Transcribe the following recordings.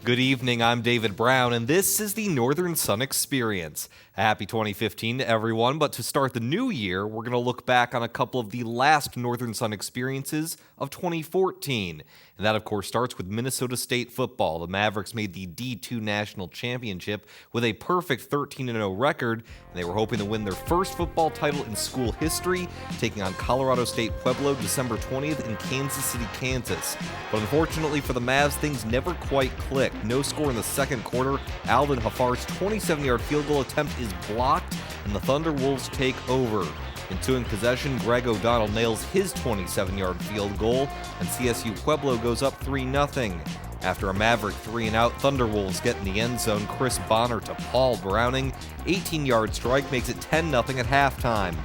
Good evening, I'm David Brown, and this is the Northern Sun Experience. A happy 2015 to everyone, but to start the new year, we're going to look back on a couple of the last Northern Sun experiences of 2014. And that, of course, starts with Minnesota State football. The Mavericks made the D2 National Championship with a perfect 13-0 record, and they were hoping to win their first football title in school history, taking on Colorado State Pueblo December 20th in Kansas City, Kansas. But unfortunately for the Mavs, things never quite clicked. No score in the second quarter. Alden Hafar's 27-yard field goal attempt is blocked, and the Thunder Wolves take over. Ensuing possession, Greg O'Donnell nails his 27-yard field goal, and CSU Pueblo goes up 3-0. After a Maverick 3-and-out, Thunderwolves get in the end zone. Chris Bonner to Paul Browning. 18-yard strike makes it 10-0 at halftime.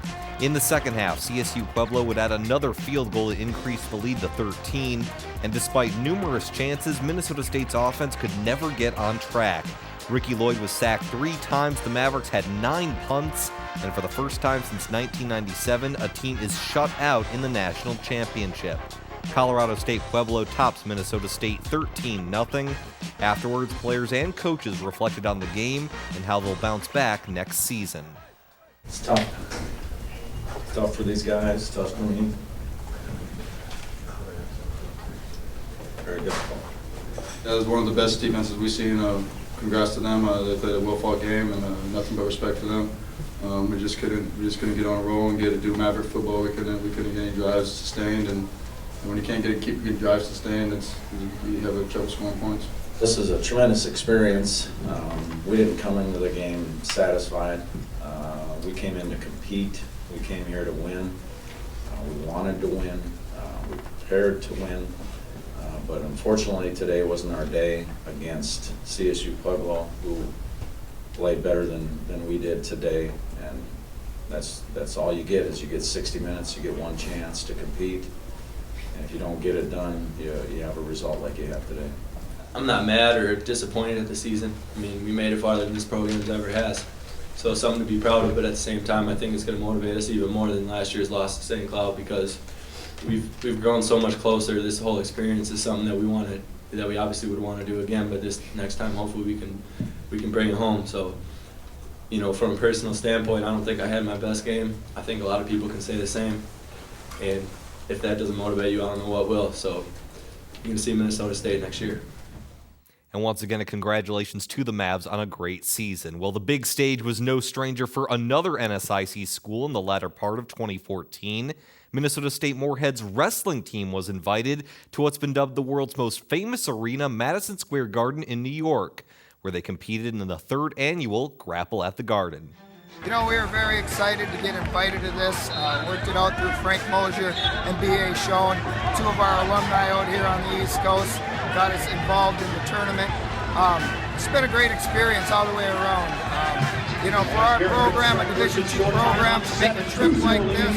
In the second half, CSU Pueblo would add another field goal to increase the lead to 13, and despite numerous chances, Minnesota State's offense could never get on track. Ricky Lloyd was sacked 3 times, the Mavericks had 9 punts, and for the first time since 1997, a team is shut out in the national championship. Colorado State Pueblo tops Minnesota State 13-0. Afterwards, players and coaches reflected on the game and how they'll bounce back next season. It's tough. It's tough for these guys, it's tough for me. Very difficult. That was one of the best defenses we've seen. Congrats to them. They played a well-fought game, and nothing but respect for them. We just couldn't get on a roll and do Maverick football. We couldn't get any drives sustained, and when you can't keep getting drives sustained, you have a trouble scoring points. This is a tremendous experience. We didn't come into the game satisfied. We came in to compete. We came here to win. We wanted to win. We prepared to win. But unfortunately, today wasn't our day against CSU Pueblo, who played better than we did today. And that's all you get is you get 60 minutes, you get one chance to compete. And if you don't get it done, you have a result like you have today. I'm not mad or disappointed at the season. I mean, we made it farther than this program ever has. So something to be proud of, but at the same time, I think it's going to motivate us even more than last year's loss to St. Cloud, because we've grown so much closer. This whole experience is something that we obviously would want to do again, but this next time hopefully we can bring it home. So, you know, from a personal standpoint, I don't think I had my best game. I think a lot of people can say the same, and if that doesn't motivate you, I don't know what will. So you're going to see Minnesota State next year. And once again, a congratulations to the Mavs on a great season. Well, the big stage was no stranger for another NSIC school in the latter part of 2014. Minnesota State Moorhead's wrestling team was invited to what's been dubbed the world's most famous arena, Madison Square Garden in New York, where they competed in the 3rd annual Grapple at the Garden. You know, we were very excited to get invited to this. Worked it out through Frank Mosier and B.A. Schoen, 2 of our alumni out here on the East Coast, got us involved in the tournament. It's been a great experience all the way around. You know, for our program, a Division II program, to make a trip like this,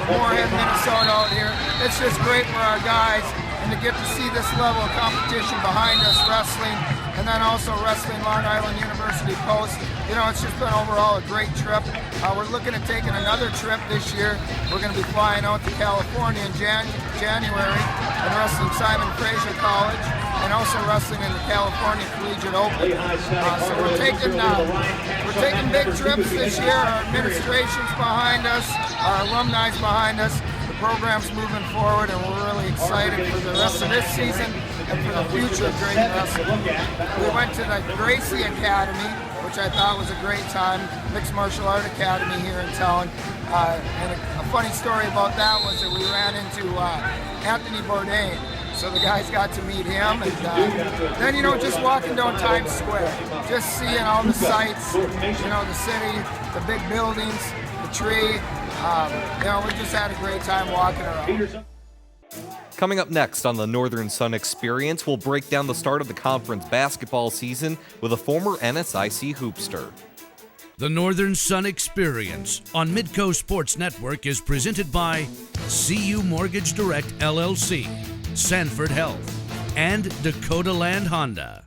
Moorhead, Minnesota out here. It's just great for our guys, and to get to see this level of competition behind us wrestling, and then also wrestling Long Island University Post. You know, it's just been overall a great trip. We're looking at taking another trip this year. We're going to be flying out to California in January and wrestling Simon Fraser College, and also wrestling in the California Collegiate Open. So we're taking big trips this year. Our administration's behind us, our alumni's behind us. The program's moving forward, and we're really excited for the rest of this season and for the future of great wrestling. We went to the Gracie Academy, which I thought was a great time, Mixed Martial Art Academy here in town. And a funny story about that was that we ran into Anthony Bourdain. So the guys got to meet him, and then, you know, just walking down Times Square, just seeing all the sights, you know, the city, the big buildings, the tree. You know, we just had a great time walking around. Coming up next on the Northern Sun Experience, we'll break down the start of the conference basketball season with a former NSIC hoopster. The Northern Sun Experience on Midco Sports Network is presented by CU Mortgage Direct LLC, Sanford Health, and Dakota Land Honda.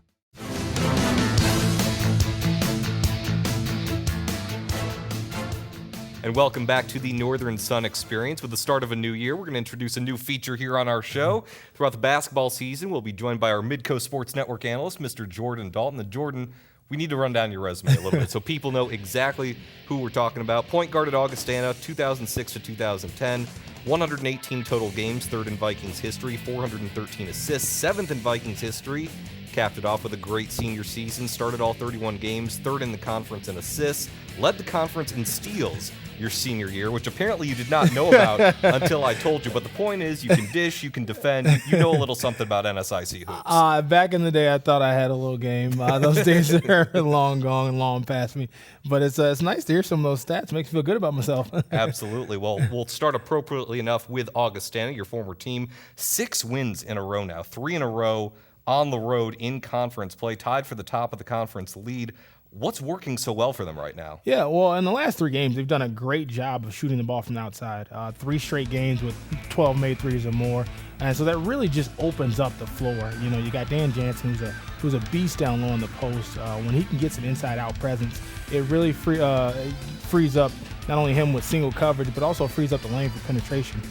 And welcome back to the Northern Sun Experience. With the start of a new year, we're going to introduce a new feature here on our show. Throughout the basketball season, we'll be joined by our Midcoast Sports Network analyst, Mr. Jordan Dalton. And Jordan, we need to run down your resume a little bit so people know exactly who we're talking about. Point guard at Augustana, 2006 to 2010. 118 total games, third in Vikings history, 413 assists, seventh in Vikings history. Capped it off with a great senior season, started all 31 games, third in the conference in assists, led the conference in steals your senior year, which apparently you did not know about until I told you. But the point is, you can dish, you can defend, you know a little something about NSIC hoops. Back in the day, I thought I had a little game. Those days are long gone and long past me. But it's nice to hear some of those stats. Makes me feel good about myself. Absolutely. Well, we'll start appropriately enough with Augustana, your former team. 6 wins in a row now, 3 in a row on the road in conference play, tied for the top of the conference lead. What's working so well for them right now? Yeah, well, in the last 3 games, they've done a great job of shooting the ball from the outside. 3 straight games with 12 made threes or more. And so that really just opens up the floor. You know, you got Dan Jansen, who's a beast down low in the post. When he can get some inside-out presence, it really frees up not only him with single coverage, but also frees up the lane for penetration.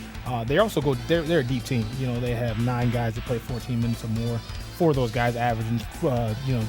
They're a deep team. You know, they have 9 guys that play 14 minutes or more. 4 of those guys averaging,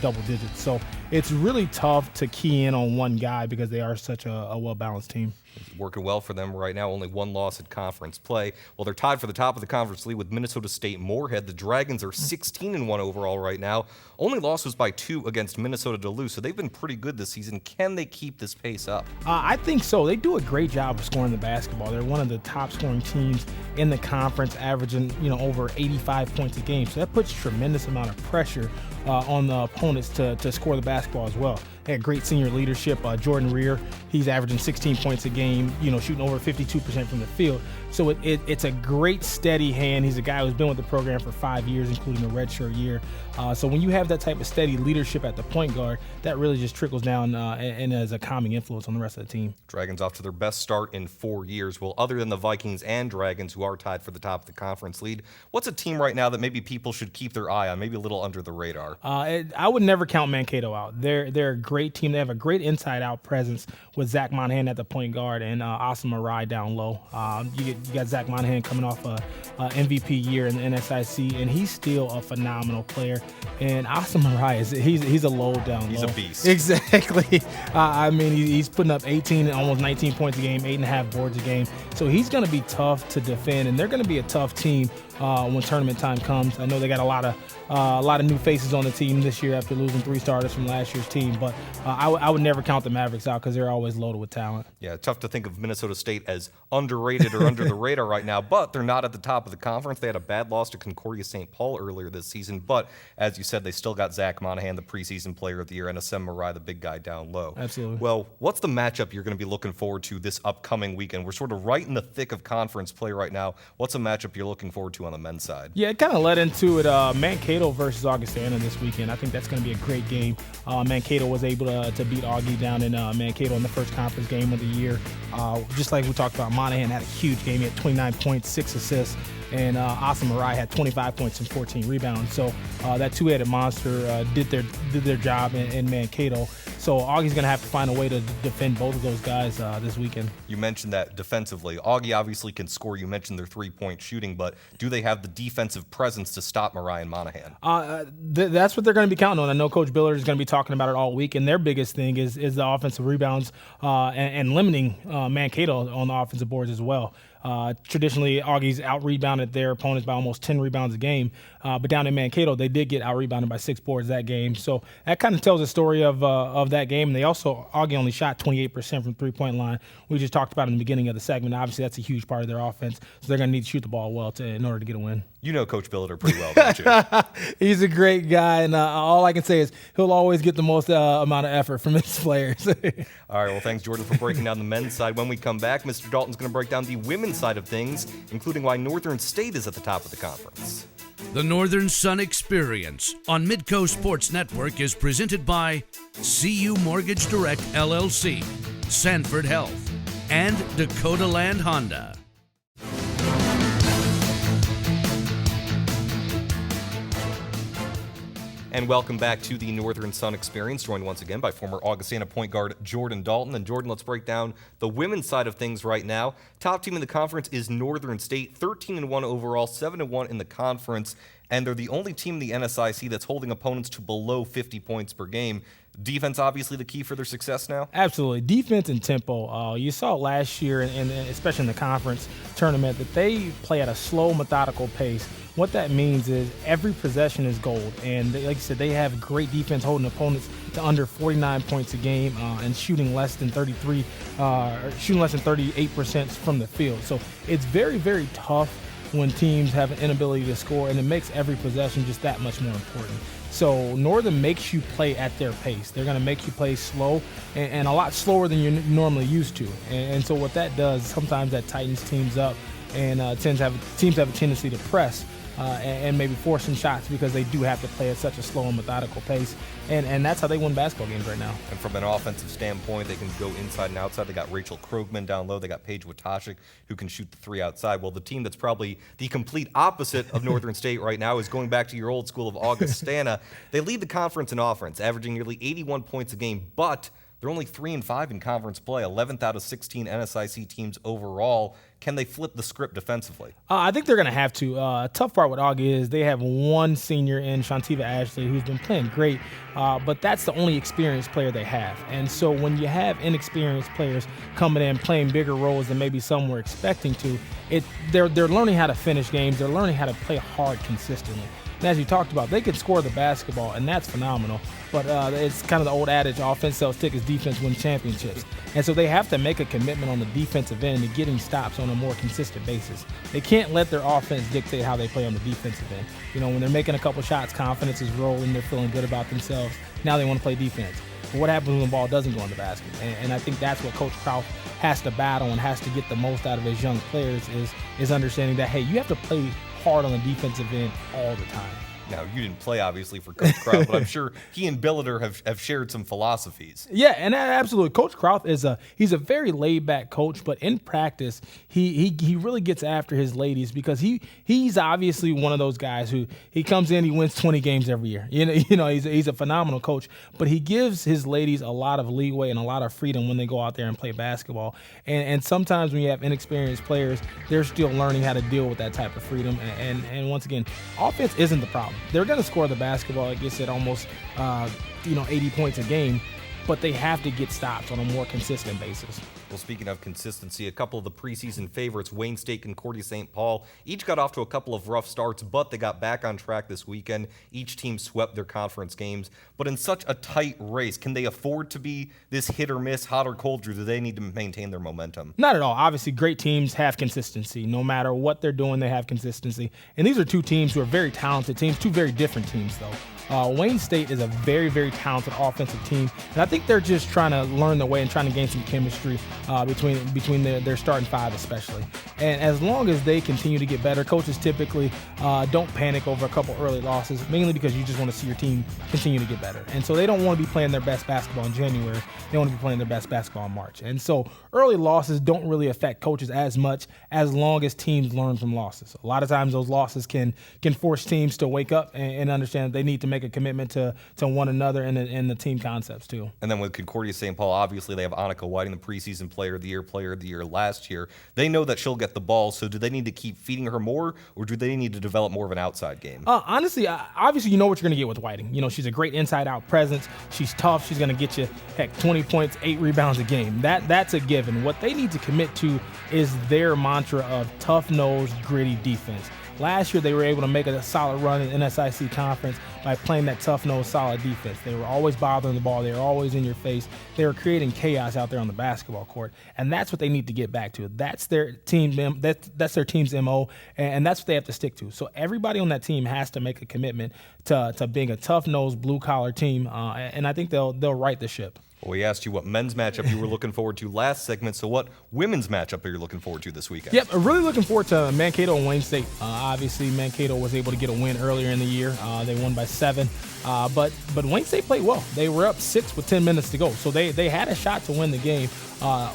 double digits. So it's really tough to key in on one guy because they are such a well-balanced team. It's working well for them right now. Only 1 loss at conference play. Well, they're tied for the top of the conference lead with Minnesota State Moorhead. The Dragons are 16-1 overall right now. Only loss was by 2 against Minnesota Duluth, so they've been pretty good this season. Can they keep this pace up? I think so. They do a great job of scoring the basketball. They're one of the top scoring teams in the conference, averaging over 85 points a game. So that puts tremendous amount of pressure on the opponents to score the basketball as well. They had great senior leadership. Jordan Rear, he's averaging 16 points a game, shooting over 52% from the field. So it's a great steady hand. He's a guy who's been with the program for 5 years, including a redshirt year. So when you have that type of steady leadership at the point guard, that really just trickles down and as a calming influence on the rest of the team. Dragons off to their best start in 4 years. Well, other than the Vikings and Dragons, who are tied for the top of the conference lead, what's a team right now that maybe people should keep their eye on, maybe a little under the radar? I would never count Mankato out. They're a great team. They have a great inside-out presence with Zach Monahan at the point guard and Asim Arai down low. You got Zach Monahan coming off a MVP year in the NSIC, and he's still a phenomenal player. And Asim Arai, he's a load down low. He's a beast. Exactly. He's putting up 18 and almost 19 points a game, 8.5 boards a game. So he's going to be tough to defend, and they're going to be a tough team when tournament time comes. I know they got a lot of new faces on the team this year after losing 3 starters from last year's team, but I would never count the Mavericks out because they're always loaded with talent. Yeah, tough to think of Minnesota State as underrated or under the radar right now, but they're not at the top of the conference. They had a bad loss to Concordia St. Paul earlier this season, but as you said, they still got Zach Monahan, the preseason player of the year, and Asim Arai, the big guy down low. Absolutely. Well, what's the matchup you're going to be looking forward to this upcoming weekend? We're sort of right in the thick of conference play right now. What's a matchup you're looking forward to on the men's side? Yeah, it kind of led into it. Mankato versus Augustana this weekend. I think that's going to be a great game. Mankato was able to beat Augie down in Mankato in the first conference game of the year. Just like we talked about, Monahan had a huge game. He had 29 points, 6 assists. And Asim Arai had 25 points and 14 rebounds. So that two-headed monster did their job in Mankato. So Augie's going to have to find a way to defend both of those guys this weekend. You mentioned that defensively. Augie obviously can score. You mentioned their three-point shooting, but do they have the defensive presence to stop Mariah and Monahan? That's what they're going to be counting on. I know Coach Billard is going to be talking about it all week, and their biggest thing is the offensive rebounds and limiting Mankato on the offensive boards as well. Traditionally, Augie's out-rebounded their opponents by almost 10 rebounds a game. But down in Mankato, they did get out-rebounded by 6 boards that game. So that kind of tells the story of that game. And Augie only shot 28% from three-point line. We just talked about in the beginning of the segment. Obviously, that's a huge part of their offense. So they're going to need to shoot the ball well in order to get a win. You know Coach Billiter pretty well, don't you? He's a great guy, and all I can say is he'll always get the most amount of effort from his players. All right, well, thanks, Jordan, for breaking down the men's side. When we come back, Mr. Dalton's going to break down the women's side of things, including why Northern State is at the top of the conference. The Northern Sun Experience on Midcoast Sports Network is presented by CU Mortgage Direct LLC, Sanford Health, and Dakota Land Honda. And welcome back to the Northern Sun Experience, joined once again by former Augustana point guard Jordan Dalton. And Jordan, let's break down the women's side of things right now. Top team in the conference is Northern State, 13-1 overall, 7-1 in the conference. And they're the only team in the NSIC that's holding opponents to below 50 points per game. Defense obviously the key for their success now? Absolutely. Defense and tempo. You saw last year, and especially in the conference tournament, that they play at a slow, methodical pace. What that means is every possession is gold. And like you said, they have great defense holding opponents to under 49 points a game and shooting less than 38% from the field. So it's very, very tough when teams have an inability to score, and it makes every possession just that much more important. So Northern makes you play at their pace. They're going to make you play slow and a lot slower than you're normally used to. And so what that does, sometimes that tightens teams up, and teams have a tendency to press and maybe force some shots because they do have to play at such a slow and methodical pace. And that's how they win basketball games right now. And from an offensive standpoint, they can go inside and outside. They got Rachel Krogman down low. They got Paige Witashik, who can shoot the three outside. Well, the team that's probably the complete opposite of Northern State right now is going back to your old school of Augustana. They lead the conference in offense, averaging nearly 81 points a game, but they're only 3-5 in conference play, 11th out of 16 NSIC teams overall. Can they flip the script defensively? I think they're going to have to. Tough part with Augie is they have one senior in Shantiva Ashley who's been playing great, but that's the only experienced player they have. And so when you have inexperienced players coming in playing bigger roles than maybe some were expecting to, they're learning how to finish games. They're learning how to play hard consistently. And as you talked about, they can score the basketball, and that's phenomenal. But it's kind of the old adage, offense sells tickets, defense wins championships. And so they have to make a commitment on the defensive end to getting stops on a more consistent basis. They can't let their offense dictate how they play on the defensive end. You know, when they're making a couple shots, confidence is rolling, they're feeling good about themselves. Now they want to play defense. But what happens when the ball doesn't go in the basket? And I think that's what Coach Kraut has to battle and has to get the most out of his young players is understanding that, hey, you have to play hard on the defensive end all the time. Now, you didn't play, obviously, for Coach Kraut, but I'm sure he and Billiter have shared some philosophies. Yeah, and absolutely. Coach Kraut he's a very laid-back coach, but in practice, he really gets after his ladies because he's obviously one of those guys who he comes in, he wins 20 games every year. You know, he's a phenomenal coach, but he gives his ladies a lot of leeway and a lot of freedom when they go out there and play basketball. And sometimes when you have inexperienced players, they're still learning how to deal with that type of freedom. And once again, offense isn't the problem. They're going to score the basketball, like you said, almost 80 points a game, but they have to get stops on a more consistent basis. Well, speaking of consistency, a couple of the preseason favorites, Wayne State, Concordia St. Paul, each got off to a couple of rough starts, but they got back on track this weekend. Each team swept their conference games. But in such a tight race, can they afford to be this hit or miss, hot or cold, or do they need to maintain their momentum? Not at all. Obviously, great teams have consistency. No matter what they're doing, they have consistency. And these are two teams who are very talented teams, two very different teams, though. Wayne State is a very, very talented offensive team, and I think they're just trying to learn their way and trying to gain some chemistry between their starting five especially. And as long as they continue to get better, coaches typically don't panic over a couple early losses, mainly because you just want to see your team continue to get better. And so they don't want to be playing their best basketball in January. They want to be playing their best basketball in March. And so early losses don't really affect coaches as much as long as teams learn from losses. A lot of times those losses can force teams to wake up and understand that they need to make a commitment to one another and the team concepts too. And then with Concordia St. Paul, obviously they have Annika Whiting, the preseason player of the year last year. They know that she'll get the ball, so do they need to keep feeding her more, or do they need to develop more of an outside game? Honestly, obviously you know what you're going to get with Whiting. You know, she's a great inside-out presence. She's tough. She's going to get you, 20 points, 8 rebounds a game. That's a given. What they need to commit to is their mantra of tough-nosed, gritty defense. Last year, they were able to make a solid run in NSIC conference by playing that tough-nosed, solid defense. They were always bothering the ball. They were always in your face. They were creating chaos out there on the basketball court, and that's what they need to get back to. That's their team. That's their team's MO, and that's what they have to stick to. So everybody on that team has to make a commitment to being a tough-nosed, blue-collar team, and I think they'll right the ship. Well, we asked you what men's matchup you were looking forward to last segment, so what women's matchup are you looking forward to this weekend? Yep, really looking forward to Mankato and Wayne State. Obviously, Mankato was able to get a win earlier in the year. They won by 7, but Wayne State played well. They were up 6 with 10 minutes to go, so they had a shot to win the game.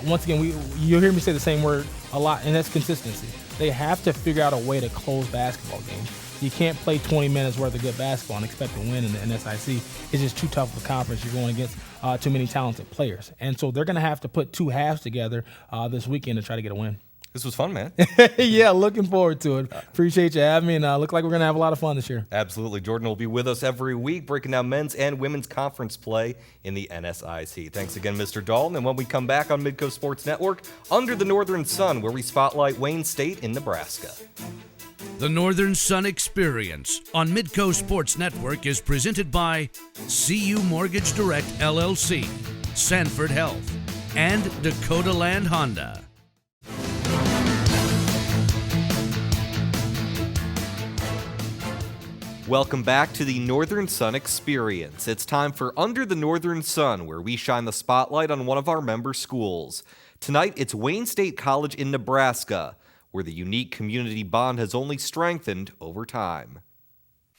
Once again, you'll hear me say the same word a lot, and that's consistency. They have to figure out a way to close basketball games. You can't play 20 minutes worth of good basketball and expect to win in the NSIC. It's just too tough of a conference. You're going against too many talented players. And so they're going to have to put two halves together this weekend to try to get a win. This was fun, man. Yeah, looking forward to it. Appreciate you having me, and look like we're going to have a lot of fun this year. Absolutely. Jordan will be with us every week, breaking down men's and women's conference play in the NSIC. Thanks again, Mr. Dalton. And when we come back on Midcoast Sports Network, Under the Northern Sun, where we spotlight Wayne State in Nebraska. The Northern Sun Experience on Midcoast Sports Network is presented by CU Mortgage Direct LLC, Sanford Health, and Dakota Land Honda. Welcome back to the Northern Sun Experience. It's time for Under the Northern Sun, where we shine the spotlight on one of our member schools. Tonight, it's Wayne State College in Nebraska, where the unique community bond has only strengthened over time.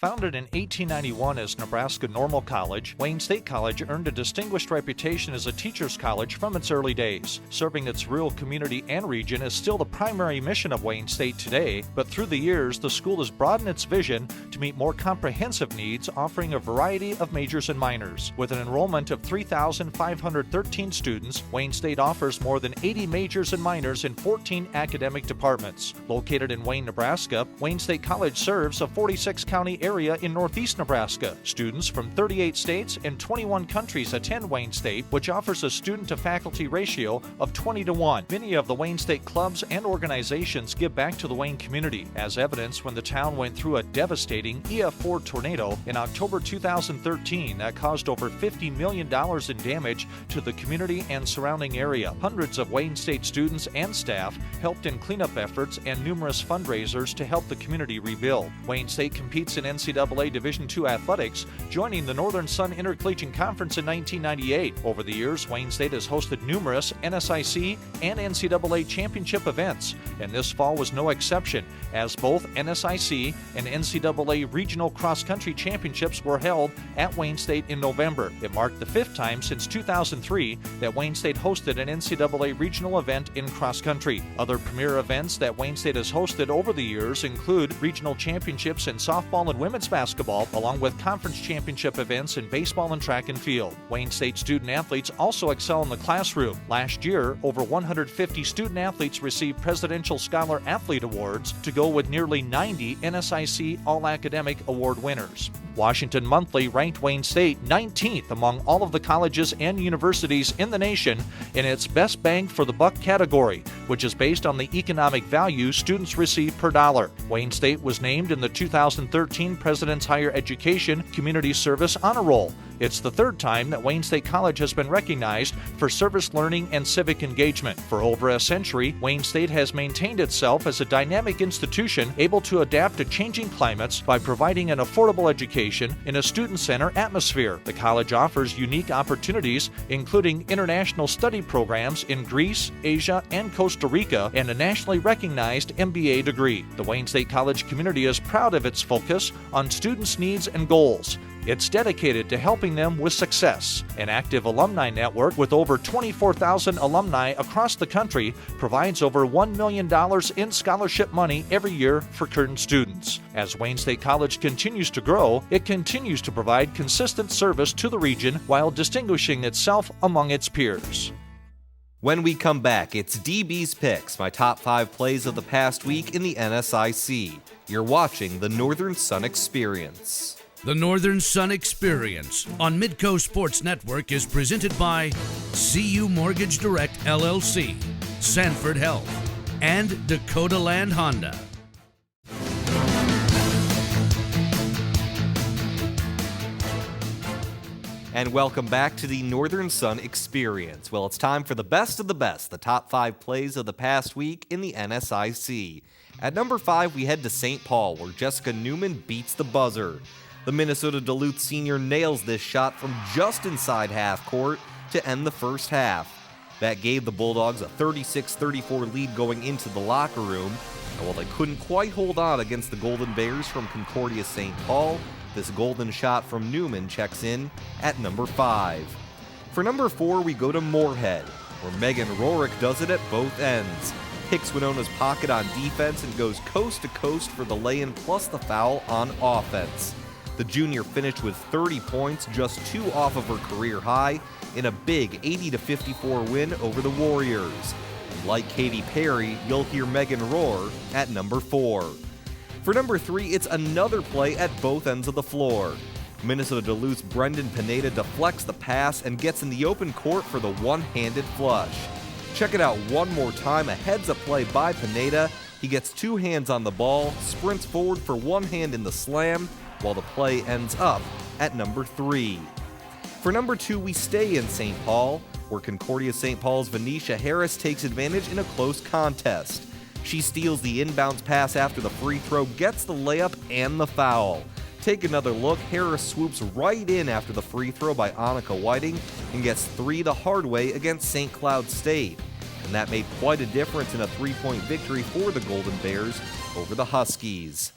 Founded in 1891 as Nebraska Normal College, Wayne State College earned a distinguished reputation as a teacher's college from its early days. Serving its rural community and region is still the primary mission of Wayne State today, but through the years, the school has broadened its vision to meet more comprehensive needs, offering a variety of majors and minors. With an enrollment of 3,513 students, Wayne State offers more than 80 majors and minors in 14 academic departments. Located in Wayne, Nebraska, Wayne State College serves a 46-county area in northeast Nebraska. Students from 38 states and 21 countries attend Wayne State, which offers a student-to-faculty ratio of 20-1. Many of the Wayne State clubs and organizations give back to the Wayne community, as evidenced when the town went through a devastating EF4 tornado in October 2013 that caused over $50 million in damage to the community and surrounding area. Hundreds of Wayne State students and staff helped in cleanup efforts and numerous fundraisers to help the community rebuild. Wayne State competes in NCAA Division II athletics, joining the Northern Sun Intercollegiate Conference in 1998. Over the years, Wayne State has hosted numerous NSIC and NCAA championship events, and this fall was no exception, as both NSIC and NCAA regional cross-country championships were held at Wayne State in November. It marked the fifth time since 2003 that Wayne State hosted an NCAA regional event in cross-country. Other premier events that Wayne State has hosted over the years include regional championships in softball and women's basketball, along with conference championship events in baseball and track and field. Wayne State student athletes also excel in the classroom. Last year, over 150 student athletes received Presidential Scholar Athlete Awards to go with nearly 90 NSIC All-Academic Award winners. Washington Monthly ranked Wayne State 19th among all of the colleges and universities in the nation in its Best Bang for the Buck category, which is based on the economic value students receive per dollar. Wayne State was named in the 2013 President's Higher Education Community Service Honor Roll. It's the third time that Wayne State College has been recognized for service learning and civic engagement. For over a century, Wayne State has maintained itself as a dynamic institution able to adapt to changing climates by providing an affordable education in a student-centered atmosphere. The college offers unique opportunities, including international study programs in Greece, Asia, and Costa Rica, and a nationally recognized MBA degree. The Wayne State College community is proud of its focus on students' needs and goals. It's dedicated to helping them with success. An active alumni network with over 24,000 alumni across the country provides over $1 million in scholarship money every year for current students. As Wayne State College continues to grow, it continues to provide consistent service to the region while distinguishing itself among its peers. When we come back, it's DB's Picks, my top 5 plays of the past week in the NSIC. You're watching the Northern Sun Experience. The Northern Sun Experience on Midcoast Sports Network is presented by CU Mortgage Direct LLC, Sanford Health, and Dakota Land Honda. And welcome back to the Northern Sun Experience. Well, it's time for the best of the best, the top 5 plays of the past week in the NSIC. At number 5, we head to St. Paul, where Jessica Newman beats the buzzer. The Minnesota Duluth senior nails this shot from just inside half court to end the first half. That gave the Bulldogs a 36-34 lead going into the locker room. And while they couldn't quite hold on against the Golden Bears from Concordia St. Paul, this golden shot from Newman checks in at number 5. For number 4, we go to Moorhead, where Megan Rorick does it at both ends. picks Winona's pocket on defense and goes coast to coast for the lay-in plus the foul on offense. The junior finished with 30 points, just 2 off of her career high, in a big 80-54 win over the Warriors. And like Katy Perry, you'll hear Megan roar at number 4. For number 3, it's another play at both ends of the floor. Minnesota Duluth's Brendan Pineda deflects the pass and gets in the open court for the one-handed flush. Check it out one more time, a heads-up play by Pineda. He gets 2 hands on the ball, sprints forward for 1 hand in the slam, while the play ends up at number 3. For number 2, we stay in St. Paul, where Concordia St. Paul's Venetia Harris takes advantage in a close contest. She steals the inbounds pass after the free throw, gets the layup and the foul. Take another look, Harris swoops right in after the free throw by Annika Whiting and gets 3 the hard way against St. Cloud State. And that made quite a difference in a 3-point victory for the Golden Bears over the Huskies.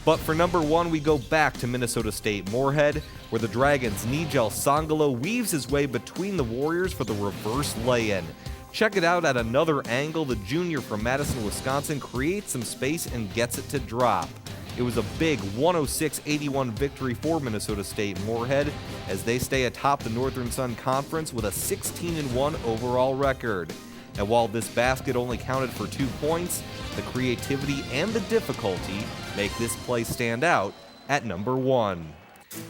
But for number 1, we go back to Minnesota State Moorhead, where the Dragons' Nigel Sangalo weaves his way between the Warriors for the reverse lay-in. Check it out at another angle. The junior from Madison, Wisconsin creates some space and gets it to drop. It was a big 106-81 victory for Minnesota State Moorhead as they stay atop the Northern Sun Conference with a 16-1 overall record. And while this basket only counted for 2 points, the creativity and the difficulty make this play stand out at number 1.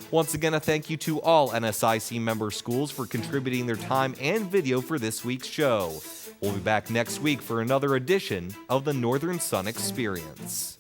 Once again, a thank you to all NSIC member schools for contributing their time and video for this week's show. We'll be back next week for another edition of the Northern Sun Experience.